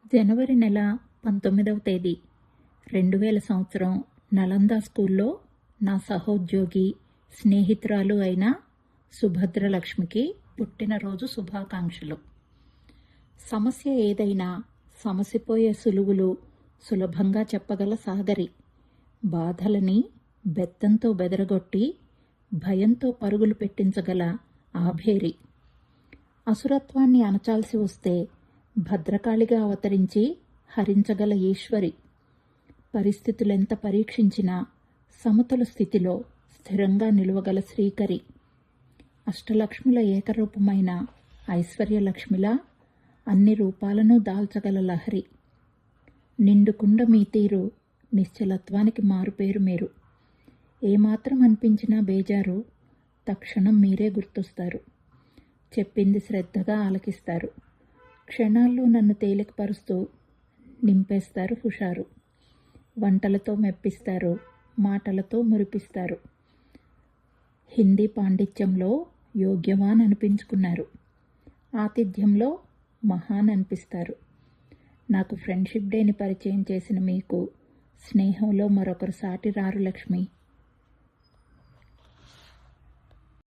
జనవరి నెల 19వ తేదీ 2000 సంవత్సరం నలంద స్కూల్లో నా సహోద్యోగి స్నేహితురాలు అయిన సుభద్రలక్ష్మికి పుట్టినరోజు శుభాకాంక్షలు. సమస్య ఏదైనా సమసిపోయే సులువులు సులభంగా చెప్పగల సాగరి, బాధలని బెత్తంతో బెదరగొట్టి భయంతో పరుగులు పెట్టించగల ఆభేరి, అసురత్వాన్ని అణచాల్సి వస్తే భద్రకాళిగా అవతరించి హరించగల ఈశ్వరి, పరిస్థితులెంత పరీక్షించినా సమతుల స్థితిలో స్థిరంగా నిలువగల శ్రీకరి, అష్టలక్ష్ముల ఏకరూపమైన ఐశ్వర్యలక్ష్మిలా అన్ని రూపాలను దాల్చగల లహరి, నిండుకుండ మీ తీరు నిశ్చలత్వానికి మారుపేరు మీరు. ఏమాత్రం అనిపించినా బేజారు, తక్షణం మీరే గుర్తొస్తారు. చెప్పింది శ్రద్ధగా ఆలకిస్తారు. క్షణాల్లో నన్ను తేలికపరుస్తూ నింపేస్తారు హుషారు. వంటలతో మెప్పిస్తారు, మాటలతో మురిపిస్తారు. హిందీ పాండిత్యంలో యోగ్యవాన్ అనిపించుకున్నారు. ఆతిథ్యంలో మహాన్ అనిపిస్తారు. నాకు ఫ్రెండ్షిప్ డేని పరిచయం చేసిన మీకు స్నేహంలో మరొకరు సాటి రారు లక్ష్మి.